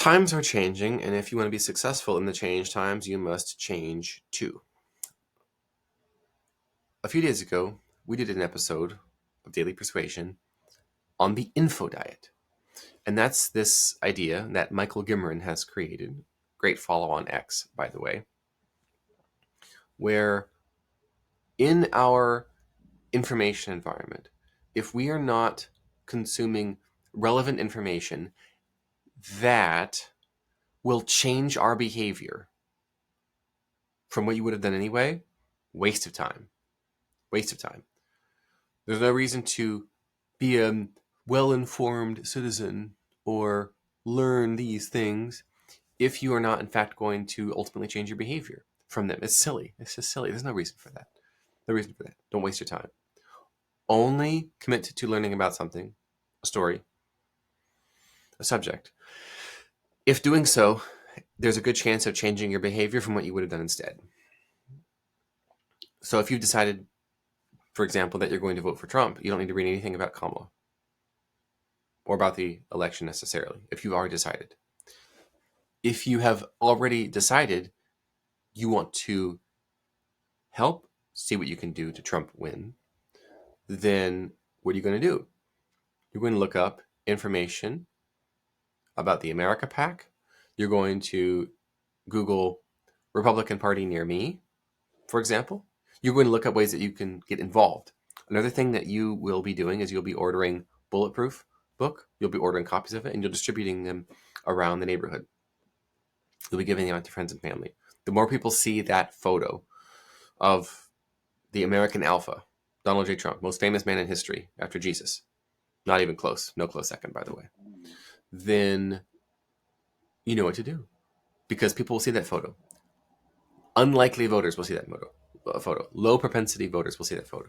Times are changing, and if you want to be successful in the change times, you must change too. A few days ago, we did an episode of Daily Persuasion on the info diet. And that's this idea that Michael Gimmerin has created, great follow on X, by the way, where in our information environment, if we are not consuming relevant information that will change our behavior from what you would have done anyway, waste of time. Waste of time. There's no reason to be a well-informed citizen or learn these things if you are not, in fact, going to ultimately change your behavior from them. It's silly. It's just silly. There's no reason for that. No reason for that. Don't waste your time. Only commit to learning about something, a story, a subject. If doing so, there's a good chance of changing your behavior from what you would have done instead. So if you've decided, for example, that you're going to vote for Trump, you don't need to read anything about Kamala or about the election necessarily, if you've already decided. If you have already decided you want to help see what you can do to Trump win, then what are you going to do? You're going to look up information about the America PAC. You're going to Google Republican Party near me, for example. You're going to look up ways that you can get involved. Another thing that you will be doing is you'll be ordering Bulletproof book. You'll be ordering copies of it, and you're distributing them around the neighborhood. You'll be giving them out to friends and family. The more people see that photo of the American Alpha, Donald J. Trump, most famous man in history after Jesus, not even close, no close second, by the way, then you know what to do, because people will see that photo. Unlikely voters will see that photo. Low propensity voters will see that photo,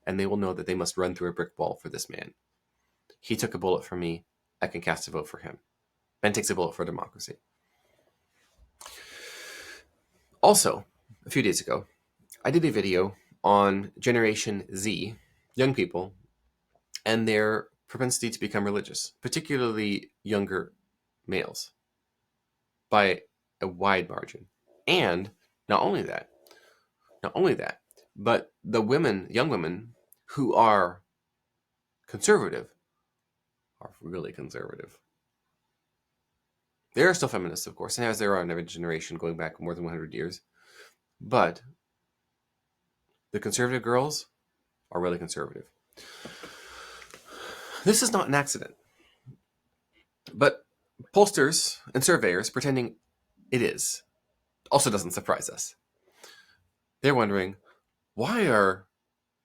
and they will know that they must run through a brick wall for this man. He took a bullet for me. I can cast a vote for him. Ben takes a bullet for democracy. Also, a few days ago, I did a video on Generation Z, young people, and their propensity to become religious, particularly younger males, by a wide margin. And not only that, but the women, young women who are conservative, are really conservative. There are still feminists, of course, and as there are in every generation going back more than 100 years. But the conservative girls are really conservative. This is not an accident. But pollsters and surveyors pretending it is also doesn't surprise us. They're wondering, why are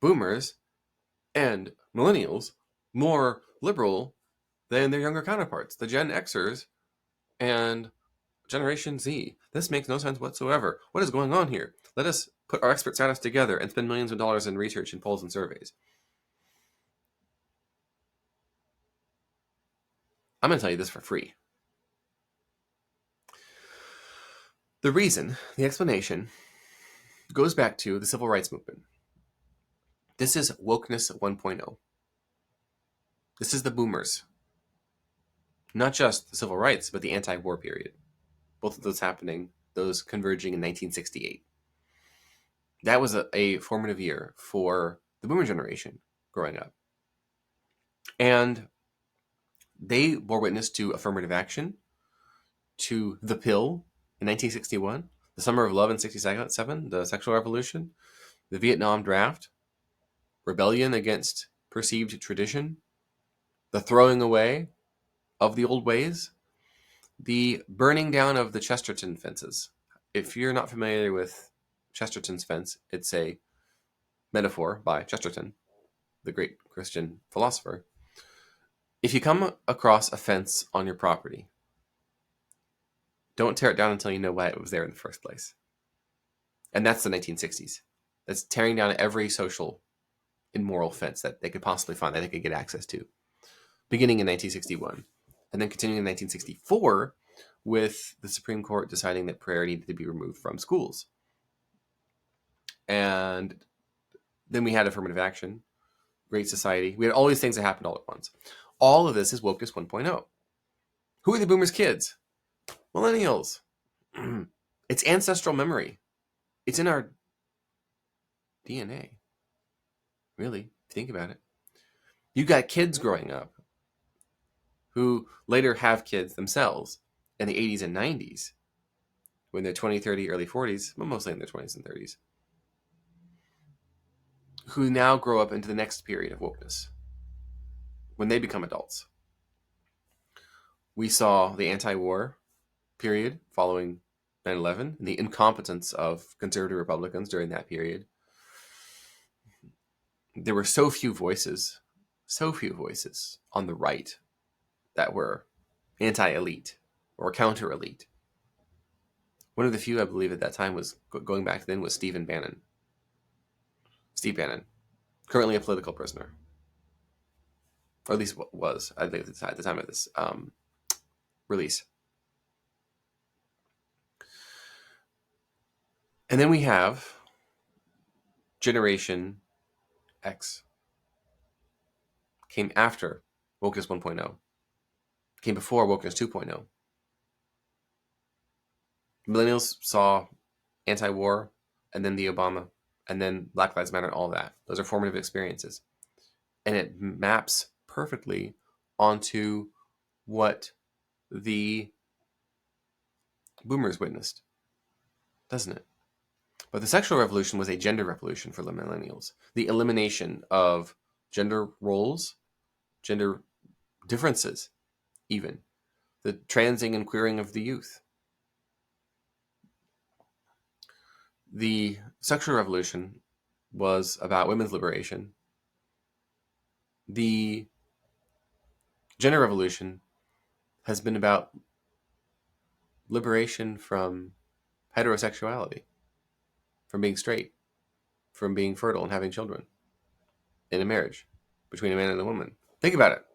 boomers and millennials more liberal than their younger counterparts, the Gen Xers and Generation Z? This makes no sense whatsoever. What is going on here? Let us put our expert status together and spend millions of dollars in research and polls and surveys. I'm going to tell you this for free. The reason, the explanation, goes back to the civil rights movement. This is Wokeness 1.0. This is the boomers. Not just the civil rights, but the anti-war period. Both of those happening, those converging in 1968. That was a formative year for the boomer generation growing up. And they bore witness to affirmative action, to the pill in 1961, the summer of love in 67, the sexual revolution, the Vietnam draft, rebellion against perceived tradition, the throwing away of the old ways, the burning down of the Chesterton fences. If you're not familiar with Chesterton's fence, it's a metaphor by Chesterton, the great Christian philosopher. If you come across a fence on your property, don't tear it down until you know why it was there in the first place. And that's the 1960s. That's tearing down every social immoral fence that they could possibly find, that they could get access to, beginning in 1961. And then continuing in 1964 with the Supreme Court deciding that prayer needed to be removed from schools. And then we had affirmative action, Great Society. We had all these things that happened all at once. All of this is Wokeness 1.0. Who are the boomers' kids? Millennials. It's ancestral memory. It's in our DNA. Really, think about it. You got kids growing up who later have kids themselves in the 80s and 90s when they're 20, 30, early 40s, but mostly in their 20s and 30s, who now grow up into the next period of wokeness when they become adults. We saw the anti-war period following 9/11 and the incompetence of conservative Republicans during that period. There were so few voices on the right that were anti-elite or counter-elite. One of the few, I believe, at that time was, going back then, was Steve Bannon, currently a political prisoner, or at least was, I think, at the time of this release. And then we have Generation X. Came after Wokeness 1.0. Came before Wokeness 2.0. Millennials saw anti-war, and then the Obama, and then Black Lives Matter, and all that. Those are formative experiences. And it maps perfectly onto what the boomers witnessed, doesn't it? But the sexual revolution was a gender revolution for the millennials. The elimination of gender roles, gender differences, even. The transing and queering of the youth. The sexual revolution was about women's liberation. The gender revolution has been about liberation from heterosexuality, from being straight, from being fertile and having children in a marriage between a man and a woman. Think about it.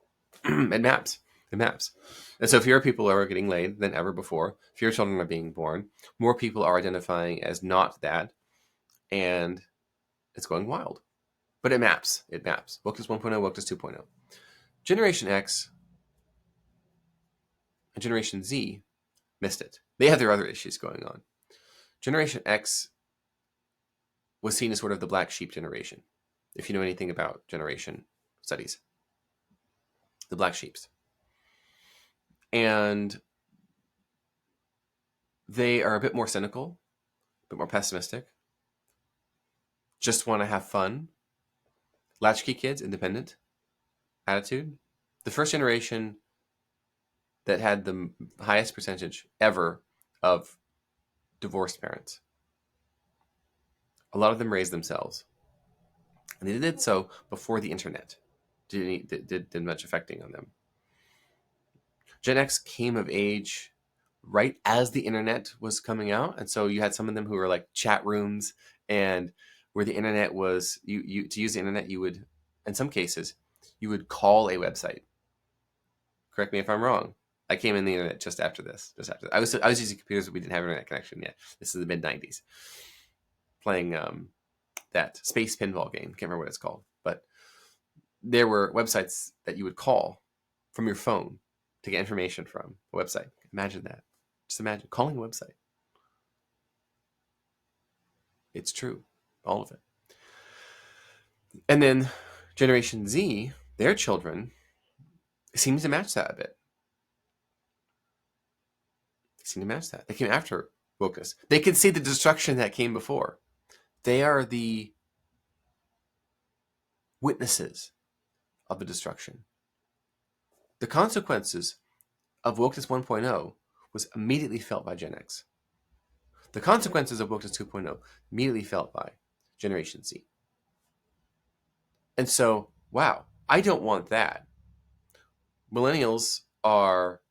It maps. It maps. And so fewer people are getting laid than ever before. Fewer children are being born. More people are identifying as not that. And it's going wild. But it maps. It maps. Wokeness 1.0, Wokeness 2.0. Generation X and Generation Z missed it. They had their other issues going on. Generation X was seen as sort of the black sheep generation, if you know anything about generation studies. The black sheeps. And they are a bit more cynical, a bit more pessimistic, just want to have fun. Latchkey kids, independent attitude. The first generation that had the highest percentage ever of divorced parents. A lot of them raised themselves. And they did so before the internet did much affecting on them. Gen X came of age right as the internet was coming out. And so you had some of them who were like chat rooms, and where the internet was, you to use the internet, you would, in some cases, you would call a website. Correct me if I'm wrong. I came in the internet just after this. I was using computers, but we didn't have internet connection yet. This is the mid 90s. Playing that space pinball game. Can't remember what it's called, but there were websites that you would call from your phone to get information from a website. Imagine that. Just imagine calling a website. It's true. All of it. And then Generation Z, their children, seem to match that a bit. They came after wokeness. They can see the destruction that came before. They are the witnesses of the destruction. The consequences of Wokeness 1.0 was immediately felt by Gen X. The consequences of Wokeness 2.0 immediately felt by Generation Z. And so, wow, I don't want that. Millennials are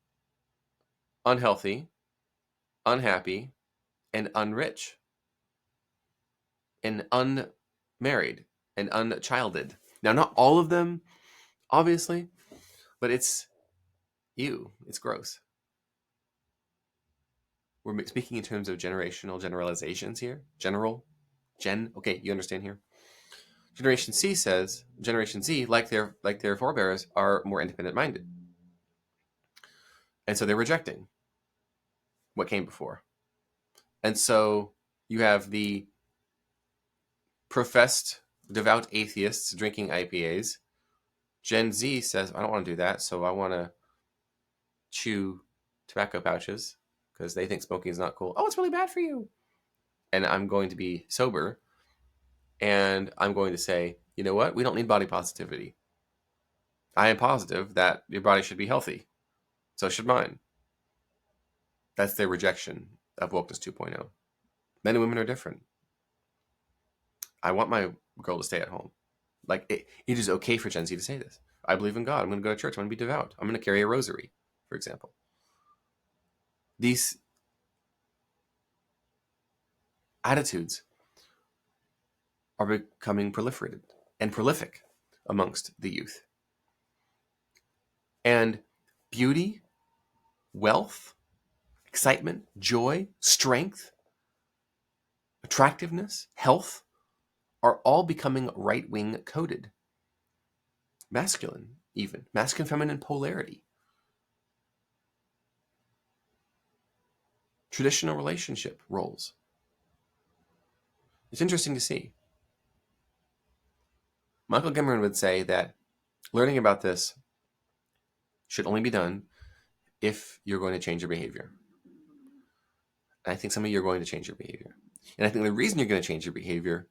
unhealthy, unhappy, and unrich, and unmarried, and unchilded. Now, not all of them, obviously, but it's gross. We're speaking in terms of generational generalizations here. Okay, you understand here. Generation Z, like their forebears, are more independent minded. And so they're rejecting. what came before. And so you have the professed devout atheists drinking IPAs. Gen Z says, I don't want to do that, so I want to chew tobacco pouches because they think smoking is not cool. Oh, it's really bad for you. And I'm going to be sober, and I'm going to say, you know what? We don't need body positivity. I am positive that your body should be healthy. So should mine. That's their rejection of Wokeness 2.0. Men and women are different. I want my girl to stay at home. Like, it is okay for Gen Z to say this. I believe in God. I'm going to go to church. I'm going to be devout. I'm going to carry a rosary, for example. These attitudes are becoming proliferated and prolific amongst the youth. And beauty, wealth, excitement, joy, strength, attractiveness, health are all becoming right-wing coded. Masculine, even. Masculine, feminine polarity. Traditional relationship roles. It's interesting to see. Michael Gimmerin would say that learning about this should only be done if you're going to change your behavior. And I think some of you are going to change your behavior. And I think the reason you're going to change your behavior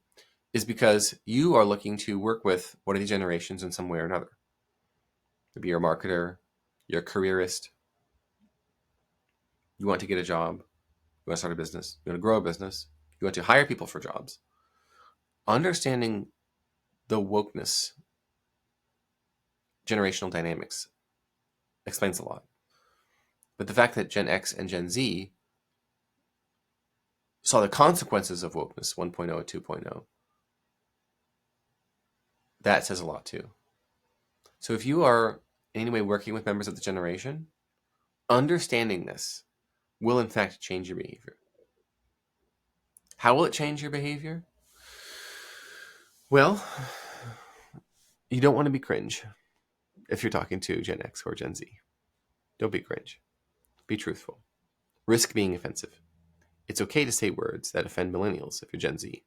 is because you are looking to work with one of these generations in some way or another. Maybe you're a marketer, you're a careerist, you want to get a job, you want to start a business, you want to grow a business, you want to hire people for jobs. Understanding the wokeness, generational dynamics explains a lot. But the fact that Gen X and Gen Z saw the consequences of wokeness 1.0 and 2.0, that says a lot too. So if you are in any way working with members of the generation, understanding this will in fact change your behavior. How will it change your behavior? Well, you don't want to be cringe if you're talking to Gen X or Gen Z. Don't be cringe. Be truthful. Risk being offensive. It's okay to say words that offend millennials if you're Gen Z.